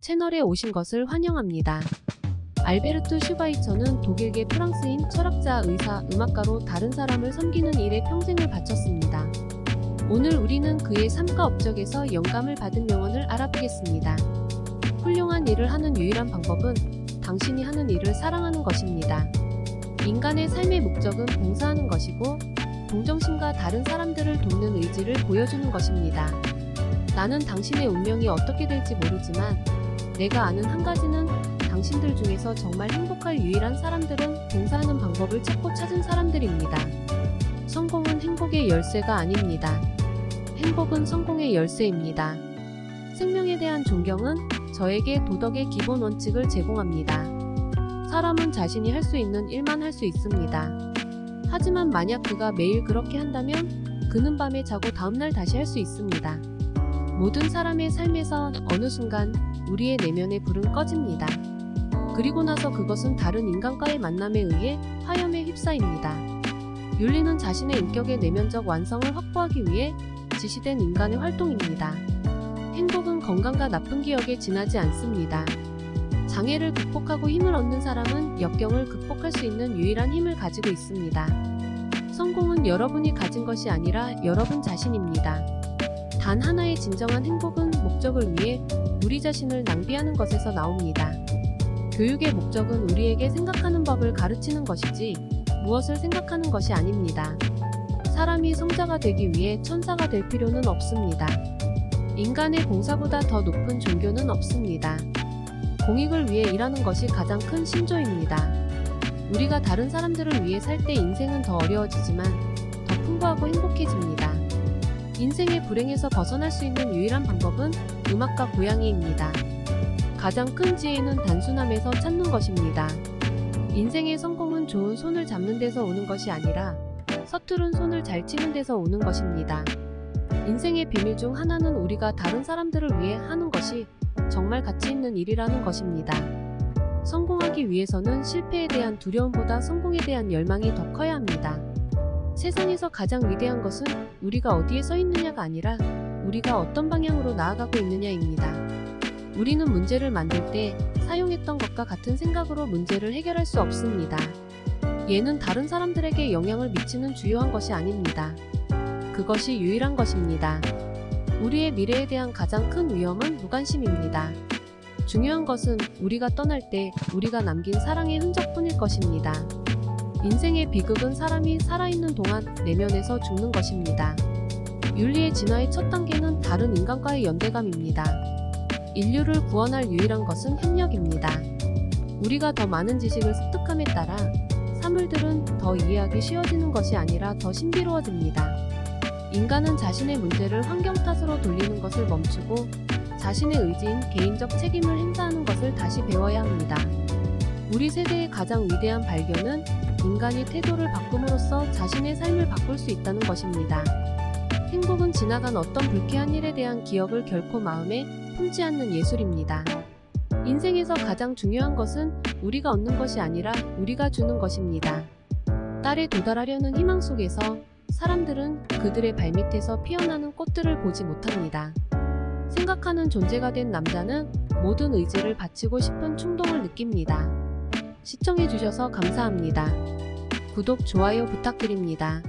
채널에 오신 것을 환영합니다. 알베르트 슈바이처는 독일계 프랑스인 철학자, 의사, 음악가로 다른 사람을 섬기는 일에 평생을 바쳤습니다. 오늘 우리는 그의 삶과 업적에서 영감을 받은 명언을 알아보겠습니다. 훌륭한 일을 하는 유일한 방법은 당신이 하는 일을 사랑하는 것입니다. 인간의 삶의 목적은 봉사하는 것이고 동정심과 다른 사람들을 돕는 의지를 보여주는 것입니다. 나는 당신의 운명이 어떻게 될지 모르지만 내가 아는 한 가지는 당신들 중에서 정말 행복할 유일한 사람들은 봉사하는 방법을 찾은 사람들입니다. 성공은 행복의 열쇠가 아닙니다. 행복은 성공의 열쇠입니다. 생명에 대한 존경은 저에게 도덕의 기본 원칙을 제공합니다. 사람은 자신이 할 수 있는 일만 할 수 있습니다. 하지만 만약 그가 매일 그렇게 한다면 그는 밤에 자고 다음날 다시 할 수 있습니다. 모든 사람의 삶에서 어느 순간 우리의 내면의 불은 꺼집니다. 그리고 나서 그것은 다른 인간과의 만남에 의해 화염에 휩싸입니다. 윤리는 자신의 인격의 내면적 완성을 확보하기 위해 지시된 인간의 활동입니다. 행복은 건강과 나쁜 기억에 지나지 않습니다. 장애를 극복하고 힘을 얻는 사람은 역경을 극복할 수 있는 유일한 힘을 가지고 있습니다. 성공은 여러분이 가진 것이 아니라 여러분 자신입니다. 단 하나의 진정한 행복은 목적을 위해 우리 자신을 낭비하는 것에서 나옵니다. 교육의 목적은 우리에게 생각하는 법을 가르치는 것이지 무엇을 생각하는 것이 아닙니다. 사람이 성자가 되기 위해 천사가 될 필요는 없습니다. 인간의 봉사보다 더 높은 종교는 없습니다. 공익을 위해 일하는 것이 가장 큰 신조입니다. 우리가 다른 사람들을 위해 살 때 인생은 더 어려워지지만 더 풍부하고 행복해집니다. 인생의 불행에서 벗어날 수 있는 유일한 방법은 음악과 고양이입니다. 가장 큰 지혜는 단순함에서 찾는 것입니다. 인생의 성공은 좋은 손을 잡는 데서 오는 것이 아니라 서투른 손을 잘 치는 데서 오는 것입니다. 인생의 비밀 중 하나는 우리가 다른 사람들을 위해 하는 것이 정말 가치 있는 일이라는 것입니다. 성공하기 위해서는 실패에 대한 두려움보다 성공에 대한 열망이 더 커야 합니다. 세상에서 가장 위대한 것은 우리가 어디에 서 있느냐가 아니라 우리가 어떤 방향으로 나아가고 있느냐입니다. 우리는 문제를 만들 때 사용했던 것과 같은 생각으로 문제를 해결할 수 없습니다. 얘는 다른 사람들에게 영향을 미치는 주요한 것이 아닙니다. 그것이 유일한 것입니다. 우리의 미래에 대한 가장 큰 위험은 무관심입니다. 중요한 것은 우리가 떠날 때 우리가 남긴 사랑의 흔적뿐일 것입니다. 인생의 비극은 사람이 살아있는 동안 내면에서 죽는 것입니다. 윤리의 진화의 첫 단계는 다른 인간과의 연대감입니다. 인류를 구원할 유일한 것은 협력입니다. 우리가 더 많은 지식을 습득함에 따라 사물들은 더 이해하기 쉬워지는 것이 아니라 더 신비로워집니다. 인간은 자신의 문제를 환경 탓으로 돌리는 것을 멈추고 자신의 의지인 개인적 책임을 행사하는 것을 다시 배워야 합니다. 우리 세대의 가장 위대한 발견은 인간이 태도를 바꿈으로써 자신의 삶을 바꿀 수 있다는 것입니다. 행복은 지나간 어떤 불쾌한 일에 대한 기억을 결코 마음에 품지 않는 예술입니다. 인생에서 가장 중요한 것은 우리가 얻는 것이 아니라 우리가 주는 것입니다. 딸에 도달하려는 희망 속에서 사람들은 그들의 발밑에서 피어나는 꽃들을 보지 못합니다. 생각하는 존재가 된 남자는 모든 의지를 바치고 싶은 충동을 느낍니다. 시청해주셔서 감사합니다. 구독, 좋아요 부탁드립니다.